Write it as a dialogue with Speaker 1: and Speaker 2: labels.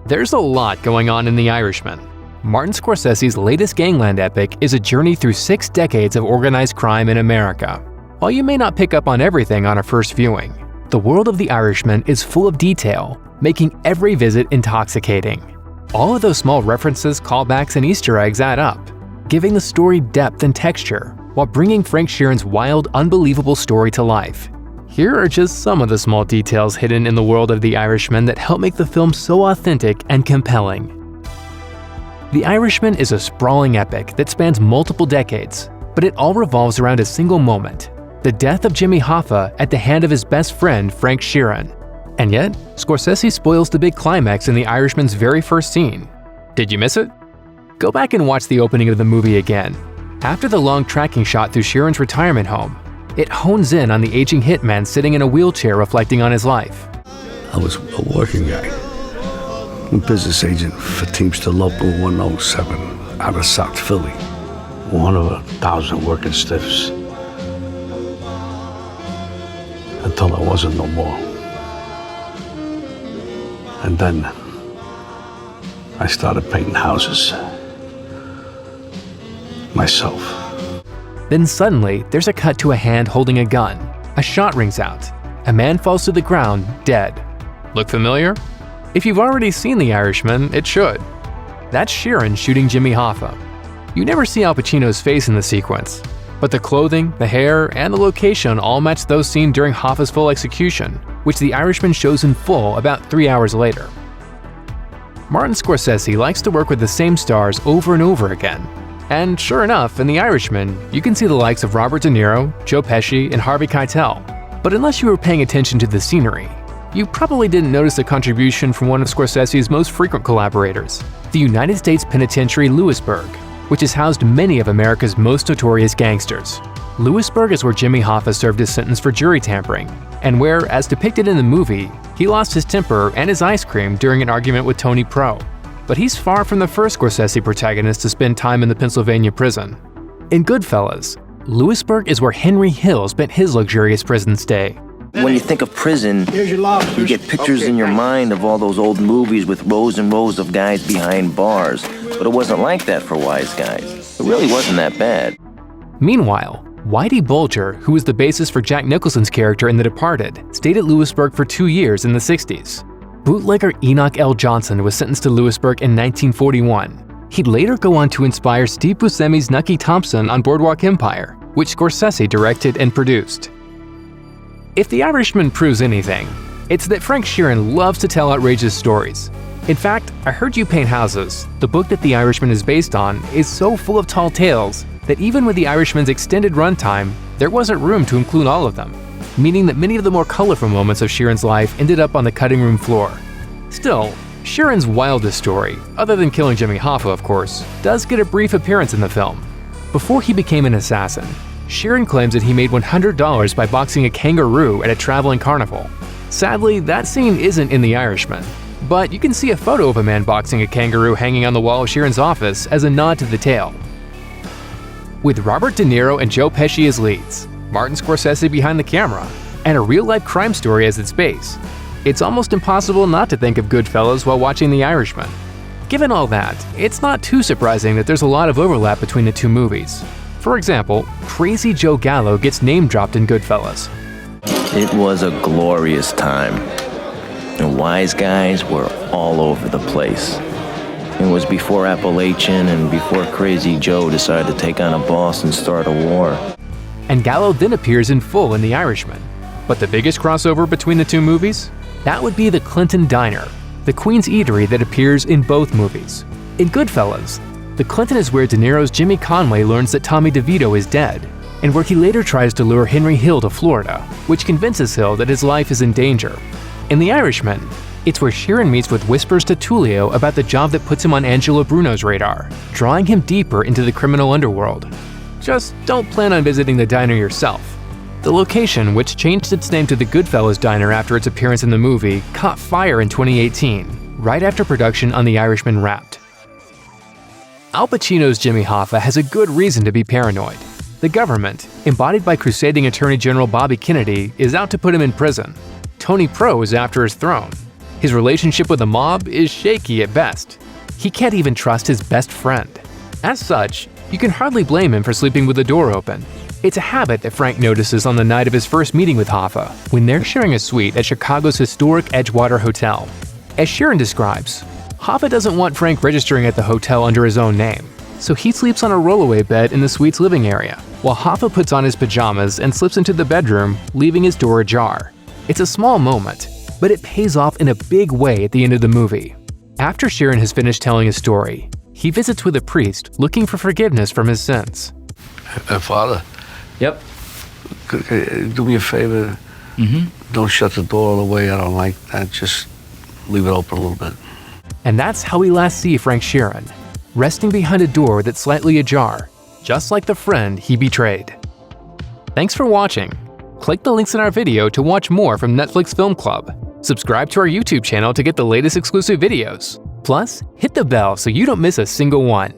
Speaker 1: There's a lot going on in The Irishman. Martin Scorsese's latest gangland epic is a journey through 6 decades of organized crime in America. While you may not pick up on everything on a first viewing, the world of The Irishman is full of detail, making every visit intoxicating. All of those small references, callbacks, and Easter eggs add up, giving the story depth and texture while bringing Frank Sheeran's wild, unbelievable story to life. Here are just some of the small details hidden in the world of The Irishman that help make the film so authentic and compelling. The Irishman is a sprawling epic that spans multiple decades, but it all revolves around a single moment: the death of Jimmy Hoffa at the hand of his best friend Frank Sheeran. And yet, Scorsese spoils the big climax in The Irishman's very first scene. Did you miss it? Go back and watch the opening of the movie again. After the long tracking shot through Sheeran's retirement home, it hones in on the aging hitman sitting in a wheelchair reflecting on his life.
Speaker 2: I was a working guy, a business agent for Teamster Local 107 out of South Philly. One of 1,000 working stiffs. Until I wasn't no more. And then I started painting houses. Myself.
Speaker 1: Then suddenly, there's a cut to a hand holding a gun. A shot rings out. A man falls to the ground, dead. Look familiar? If you've already seen The Irishman, it should. That's Sheeran shooting Jimmy Hoffa. You never see Al Pacino's face in the sequence, but the clothing, the hair, and the location all match those seen during Hoffa's full execution, which The Irishman shows in full about 3 hours later. Martin Scorsese likes to work with the same stars over and over again. And sure enough, in The Irishman, you can see the likes of Robert De Niro, Joe Pesci, and Harvey Keitel. But unless you were paying attention to the scenery, you probably didn't notice a contribution from one of Scorsese's most frequent collaborators, the United States Penitentiary Lewisburg, which has housed many of America's most notorious gangsters. Lewisburg is where Jimmy Hoffa served his sentence for jury tampering, and where, as depicted in the movie, he lost his temper and his ice cream during an argument with Tony Pro. But he's far from the first Scorsese protagonist to spend time in the Pennsylvania prison. In Goodfellas, Lewisburg is where Henry Hill spent his luxurious prison stay.
Speaker 3: When you think of prison, you get pictures in your mind of all those old movies with rows and rows of guys behind bars. But it wasn't like that for Wise Guys. It really wasn't that bad.
Speaker 1: Meanwhile, Whitey Bulger, who was the basis for Jack Nicholson's character in The Departed, stayed at Lewisburg for 2 years in the 60s. Bootlegger Enoch L. Johnson was sentenced to Lewisburg in 1941. He'd later go on to inspire Steve Buscemi's Nucky Thompson on Boardwalk Empire, which Scorsese directed and produced. If The Irishman proves anything, it's that Frank Sheeran loves to tell outrageous stories. In fact, I Heard You Paint Houses, the book that The Irishman is based on, is so full of tall tales that even with The Irishman's extended runtime, there wasn't room to include all of them, meaning that many of the more colorful moments of Sheeran's life ended up on the cutting room floor. Still, Sheeran's wildest story, other than killing Jimmy Hoffa of course, does get a brief appearance in the film. Before he became an assassin, Sheeran claims that he made $100 by boxing a kangaroo at a traveling carnival. Sadly, that scene isn't in The Irishman, but you can see a photo of a man boxing a kangaroo hanging on the wall of Sheeran's office as a nod to the tale. With Robert De Niro and Joe Pesci as leads, Martin Scorsese behind the camera, and a real-life crime story as its base, it's almost impossible not to think of Goodfellas while watching The Irishman. Given all that, it's not too surprising that there's a lot of overlap between the two movies. For example, Crazy Joe Gallo gets name-dropped in Goodfellas.
Speaker 3: It was a glorious time. The Wise Guys were all over the place. It was before Appalachian and before Crazy Joe decided to take on a boss and start a war.
Speaker 1: And Gallo then appears in full in The Irishman. But the biggest crossover between the two movies? That would be the Clinton Diner, the Queen's Eatery that appears in both movies. In Goodfellas, the Clinton is where De Niro's Jimmy Conway learns that Tommy DeVito is dead, and where he later tries to lure Henry Hill to Florida, which convinces Hill that his life is in danger. In The Irishman, it's where Sheeran meets with whispers to Tullio about the job that puts him on Angelo Bruno's radar, drawing him deeper into the criminal underworld. Just don't plan on visiting the diner yourself. The location, which changed its name to the Goodfellas Diner after its appearance in the movie, caught fire in 2018, right after production on The Irishman wrapped. Al Pacino's Jimmy Hoffa has a good reason to be paranoid. The government, embodied by crusading Attorney General Bobby Kennedy, is out to put him in prison. Tony Pro is after his throne. His relationship with the mob is shaky at best. He can't even trust his best friend. As such, you can hardly blame him for sleeping with the door open. It's a habit that Frank notices on the night of his first meeting with Hoffa, when they're sharing a suite at Chicago's historic Edgewater Hotel. As Sharon describes, Hoffa doesn't want Frank registering at the hotel under his own name, so he sleeps on a rollaway bed in the suite's living area, while Hoffa puts on his pajamas and slips into the bedroom, leaving his door ajar. It's a small moment, but it pays off in a big way at the end of the movie. After Sharon has finished telling his story, he visits with a priest looking for forgiveness from his sins.
Speaker 2: Father,
Speaker 4: Yep.
Speaker 2: do me a favor. Don't shut the door all the way. I don't like that. Just leave it open a little bit.
Speaker 1: And that's how we last see Frank Sheeran, resting behind a door that's slightly ajar, just like the friend he betrayed. Thanks for watching. Click the links in our video to watch more from Netflix Film Club. Subscribe to our YouTube channel to get the latest exclusive videos. Plus, hit the bell so you don't miss a single one.